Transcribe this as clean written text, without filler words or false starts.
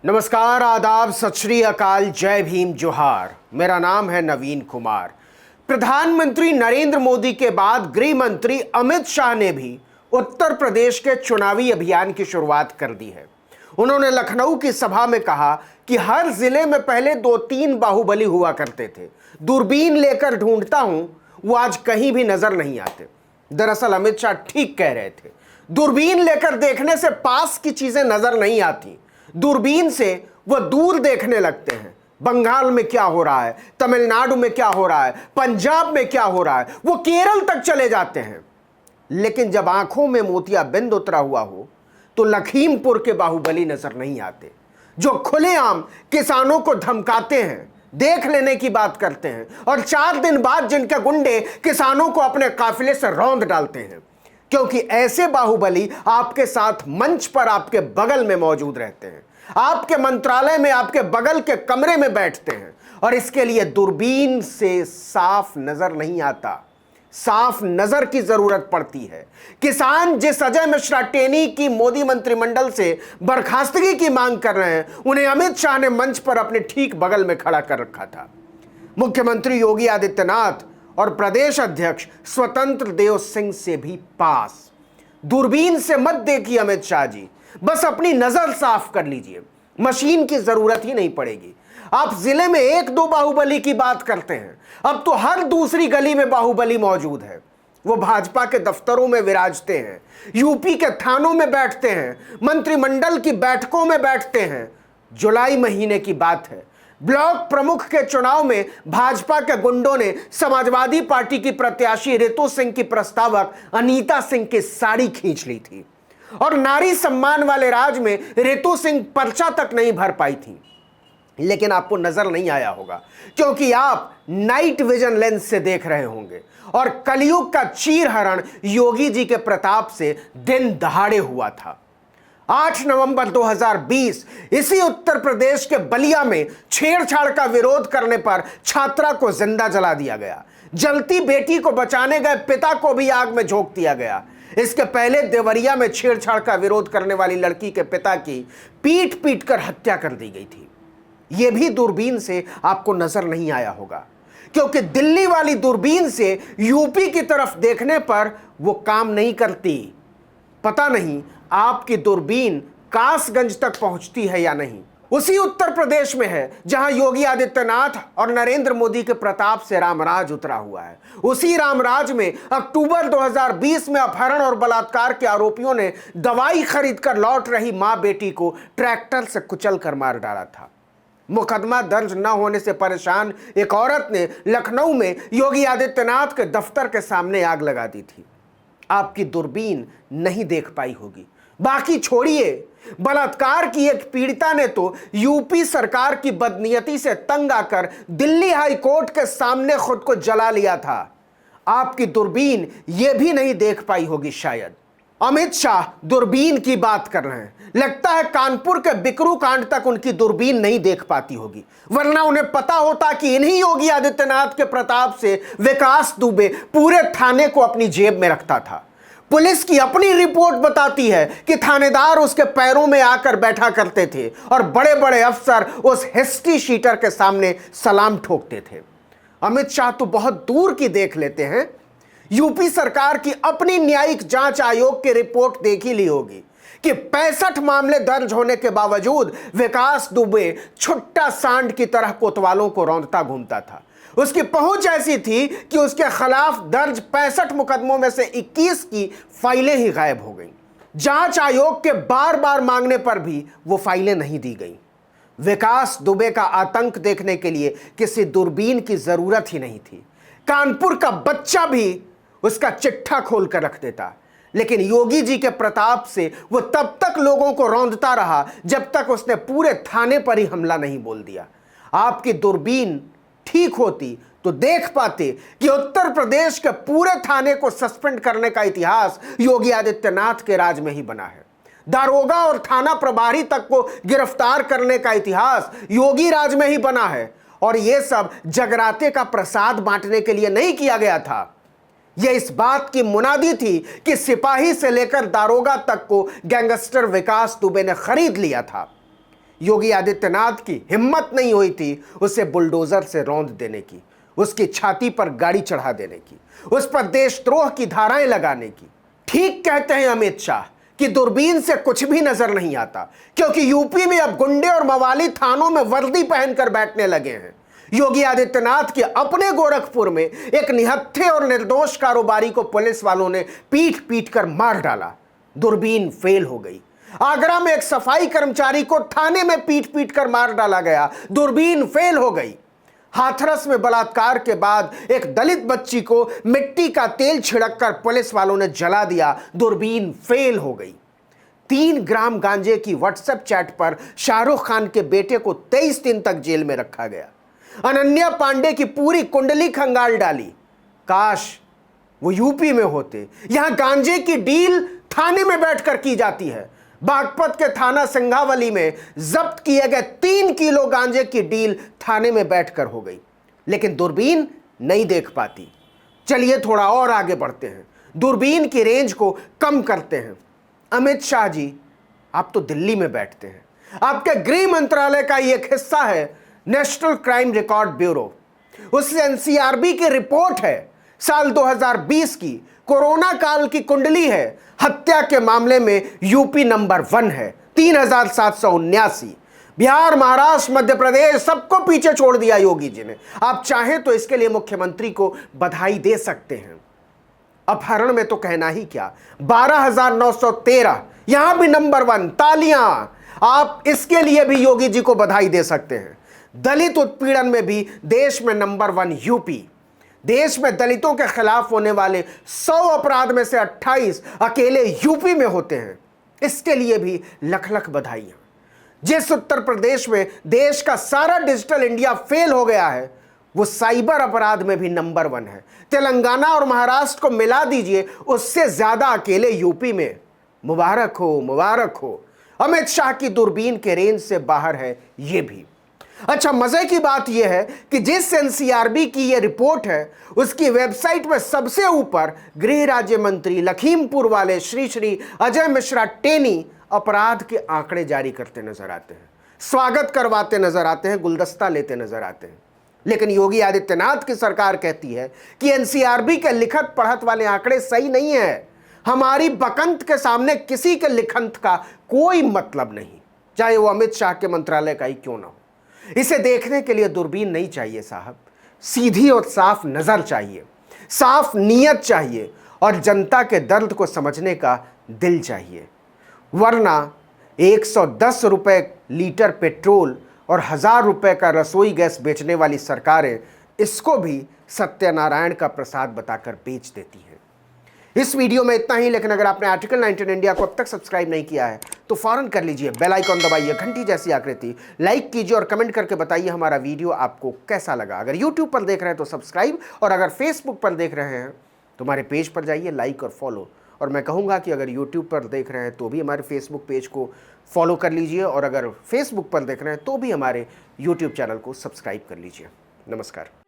नमस्कार, आदाब, सत श्री अकाल, जय भीम, जोहार। मेरा नाम है नवीन कुमार। प्रधानमंत्री नरेंद्र मोदी के बाद गृह मंत्री अमित शाह ने भी उत्तर प्रदेश के चुनावी अभियान की शुरुआत कर दी है। उन्होंने लखनऊ की सभा में कहा कि हर जिले में पहले 2-3 बाहुबली हुआ करते थे, दूरबीन लेकर ढूंढता हूं, वो आज कहीं भी नजर नहीं आते। दरअसल अमित शाह ठीक कह रहे थे। दूरबीन लेकर देखने से पास की चीजें नजर नहीं आती, दूरबीन से वो दूर देखने लगते हैं। बंगाल में क्या हो रहा है, तमिलनाडु में क्या हो रहा है, पंजाब में क्या हो रहा है, वो केरल तक चले जाते हैं। लेकिन जब आंखों में मोतियाबिंद उतरा हुआ हो तो लखीमपुर के बाहुबली नजर नहीं आते, जो खुलेआम किसानों को धमकाते हैं, देख लेने की बात करते हैं और 4 दिन बाद जिनके गुंडे किसानों को अपने काफिले से रौंद डालते हैं। क्योंकि ऐसे बाहुबली आपके साथ मंच पर आपके बगल में मौजूद रहते हैं, आपके मंत्रालय में आपके बगल के कमरे में बैठते हैं और इसके लिए दूरबीन से साफ नजर नहीं आता, साफ नजर की जरूरत पड़ती है। किसान जिस अजय मिश्रा टेनी की मोदी मंत्रिमंडल से बर्खास्तगी की मांग कर रहे हैं, उन्हें अमित शाह ने मंच पर अपने ठीक बगल में खड़ा कर रखा था। मुख्यमंत्री योगी आदित्यनाथ और प्रदेश अध्यक्ष स्वतंत्र देव सिंह से भी पास। दूरबीन से मत देखिए अमित शाह जी, बस अपनी नजर साफ कर लीजिए, मशीन की जरूरत ही नहीं पड़ेगी। आप जिले में 1-2 बाहुबली की बात करते हैं, अब तो हर दूसरी गली में बाहुबली मौजूद है। वो भाजपा के दफ्तरों में विराजते हैं, यूपी के थानों में बैठते हैं, मंत्रिमंडल की बैठकों में बैठते हैं। जुलाई महीने की बात है, ब्लॉक प्रमुख के चुनाव में भाजपा के गुंडों ने समाजवादी पार्टी की प्रत्याशी रितु सिंह की प्रस्तावक अनीता सिंह की साड़ी खींच ली थी और नारी सम्मान वाले राज में रितु सिंह पर्चा तक नहीं भर पाई थी। लेकिन आपको नजर नहीं आया होगा क्योंकि आप नाइट विजन लेंस से देख रहे होंगे और कलयुग का चीरहरण योगी जी के प्रताप से दिन दहाड़े हुआ था। 8 नवंबर 2020 इसी उत्तर प्रदेश के बलिया में छेड़छाड़ का विरोध करने पर छात्रा को जिंदा जला दिया गया। जलती बेटी को बचाने गए पिता को भी आग में झोंक दिया गया। इसके पहले देवरिया में छेड़छाड़ का विरोध करने वाली लड़की के पिता की पीट पीट कर हत्या कर दी गई थी। यह भी दूरबीन से आपको नजर नहीं आया होगा क्योंकि दिल्ली वाली दूरबीन से यूपी की तरफ देखने पर वो काम नहीं करती। पता नहीं आपकी दूरबीन कासगंज तक पहुंचती है या नहीं। उसी उत्तर प्रदेश में है जहां योगी आदित्यनाथ और नरेंद्र मोदी के प्रताप से रामराज उतरा हुआ है। उसी रामराज में अक्टूबर 2020 में अपहरण और बलात्कार के आरोपियों ने दवाई खरीदकर लौट रही मां बेटी को ट्रैक्टर से कुचल कर मार डाला था। मुकदमा दर्ज न होने से परेशान एक औरत ने लखनऊ में योगी आदित्यनाथ के दफ्तर के सामने आग लगा दी थी। आपकी दूरबीन नहीं देख पाई होगी। बाकी छोड़िए, बलात्कार की एक पीड़िता ने तो यूपी सरकार की बदनीयती से तंग आकर दिल्ली हाई कोर्ट के सामने खुद को जला लिया था। आपकी दूरबीन यह भी नहीं देख पाई होगी शायद। अमित शाह दूरबीन की बात कर रहे हैं, लगता है कानपुर के बिकरू कांड तक उनकी दूरबीन नहीं देख पाती होगी, वरना उन्हें पता होता कि इन्हीं योगी आदित्यनाथ के प्रताप से विकास दुबे पूरे थाने को अपनी जेब में रखता था। पुलिस की अपनी रिपोर्ट बताती है कि थानेदार उसके पैरों में आकर बैठा करते थे और बड़े बड़े अफसर उस हिस्ट्री शीटर के सामने सलाम ठोकते थे। अमित शाह तो बहुत दूर की देख लेते हैं, यूपी सरकार की अपनी न्यायिक जांच आयोग की रिपोर्ट देख ही ली होगी कि 65 मामले दर्ज होने के बावजूद विकास दुबे छुट्टा सांड की तरह कोतवालों को रौंदता घूमता था। उसकी पहुंच ऐसी थी कि उसके खिलाफ दर्ज 65 मुकदमों में से 21 की फाइलें ही गायब हो गईं। जांच आयोग के बार बार मांगने पर भी वो फाइलें नहीं दी गईं। विकास दुबे का आतंक देखने के लिए किसी दूरबीन की जरूरत ही नहीं थी। कानपुर का बच्चा भी उसका चिट्ठा खोल कर रख देता। लेकिन योगी जी के प्रताप से वो तब तक लोगों को रौंदता रहा जब तक उसने पूरे थाने पर ही हमला नहीं बोल दिया। आपकी दूरबीन ठीक होती तो देख पाते कि उत्तर प्रदेश के पूरे थाने को सस्पेंड करने का इतिहास योगी आदित्यनाथ के राज में ही बना है। दारोगा और थाना प्रभारी तक को गिरफ्तार करने का इतिहास योगी राज में ही बना है। और यह सब जगराते का प्रसाद बांटने के लिए नहीं किया गया था। यह इस बात की मुनादी थी कि सिपाही से लेकर दारोगा तक को गैंगस्टर विकास दुबे ने खरीद लिया था। योगी आदित्यनाथ की हिम्मत नहीं हुई थी उसे बुलडोजर से रौंद देने की, उसकी छाती पर गाड़ी चढ़ा देने की, उस पर देशद्रोह की धाराएं लगाने की। ठीक कहते हैं अमित शाह कि दूरबीन से कुछ भी नजर नहीं आता, क्योंकि यूपी में अब गुंडे और मवाली थानों में वर्दी पहनकर बैठने लगे हैं। योगी आदित्यनाथ के अपने गोरखपुर में एक निहत्थे और निर्दोष कारोबारी को पुलिस वालों ने पीट पीट कर मार डाला। दूरबीन फेल हो गई। आगरा में एक सफाई कर्मचारी को थाने में पीट पीट कर मार डाला गया, दूरबीन फेल हो गई। हाथरस में बलात्कार के बाद एक दलित बच्ची को मिट्टी का तेल छिड़ककर पुलिस वालों ने जला दिया, दूरबीन फेल हो गई। 3 ग्राम गांजे की व्हाट्सएप चैट पर शाहरुख खान के बेटे को 23 दिन तक जेल में रखा गया। अनन्या पांडे की पूरी कुंडली खंगाल डाली। काश वो यूपी में होते। यहां गांजे की डील थाने में बैठकर की जाती है। बागपत के थाना सिंघावली में जब्त किए गए 3 किलो गांजे की डील थाने में बैठकर हो गई, लेकिन दूरबीन नहीं देख पाती। चलिए थोड़ा और आगे बढ़ते हैं, दूरबीन की रेंज को कम करते हैं। अमित शाह जी, आप तो दिल्ली में बैठते हैं। आपके गृह मंत्रालय का एक हिस्सा है नेशनल क्राइम रिकॉर्ड ब्यूरो। उससे एनसीआरबी की रिपोर्ट है, साल 2020 की, कोरोना काल की कुंडली है। हत्या के मामले में यूपी नंबर 1 है, 3779। बिहार, महाराष्ट्र, मध्य प्रदेश सबको पीछे छोड़ दिया योगी जी ने। आप चाहें तो इसके लिए मुख्यमंत्री को बधाई दे सकते हैं। अपहरण में तो कहना ही क्या, 12,913, यहां भी नंबर 1, तालियां। आप इसके लिए भी योगी जी को बधाई दे सकते हैं। दलित उत्पीड़न में भी देश में नंबर 1 यूपी। देश में दलितों के खिलाफ होने वाले 100 अपराध में से 28 अकेले यूपी में होते हैं। इसके लिए भी लख लख बधाइयां। जिस उत्तर प्रदेश में देश का सारा डिजिटल इंडिया फेल हो गया है, वो साइबर अपराध में भी नंबर 1 है। तेलंगाना और महाराष्ट्र को मिला दीजिए, उससे ज्यादा अकेले यूपी में। मुबारक हो, मुबारक हो। अमित शाह की दूरबीन के रेंज से बाहर है ये भी। अच्छा, मजे की बात यह है कि जिस एनसीआरबी की यह रिपोर्ट है, उसकी वेबसाइट में सबसे ऊपर गृह राज्य मंत्री लखीमपुर वाले श्री अजय मिश्रा टेनी अपराध के आंकड़े जारी करते नजर आते हैं, स्वागत करवाते नजर आते हैं, गुलदस्ता लेते नजर आते हैं। लेकिन योगी आदित्यनाथ की सरकार कहती है कि एनसीआरबी के लिखत पढ़त वाले आंकड़े सही नहीं है। हमारी बकंत के सामने किसी के लिखंत का कोई मतलब नहीं, चाहे वो अमित शाह के मंत्रालय का ही क्यों ना हो। इसे देखने के लिए दूरबीन नहीं चाहिए साहब, सीधी और साफ नजर चाहिए, साफ नीयत चाहिए और जनता के दर्द को समझने का दिल चाहिए। वरना 110 रुपए लीटर पेट्रोल और 1000 रुपए का रसोई गैस बेचने वाली सरकारें इसको भी सत्यनारायण का प्रसाद बताकर बेच देती हैं। इस वीडियो में इतना ही, लेकिन अगर आपने आर्टिकल 19 इंडिया को अब तक सब्सक्राइब नहीं किया है तो फौरन कर लीजिए, बेल आइकॉन दबाइए, घंटी जैसी आकृति, लाइक कीजिए और कमेंट करके बताइए हमारा वीडियो आपको कैसा लगा। अगर यूट्यूब पर देख रहे हैं तो सब्सक्राइब, और अगर फेसबुक पर देख रहे हैं तो हमारे पेज पर जाइए, लाइक और फॉलो। और मैं कहूँगा कि अगर यूट्यूब पर देख रहे हैं तो भी हमारे फेसबुक पेज को फॉलो कर लीजिए, और अगर फेसबुक पर देख रहे हैं तो भी हमारे यूट्यूब चैनल को सब्सक्राइब कर लीजिए। नमस्कार।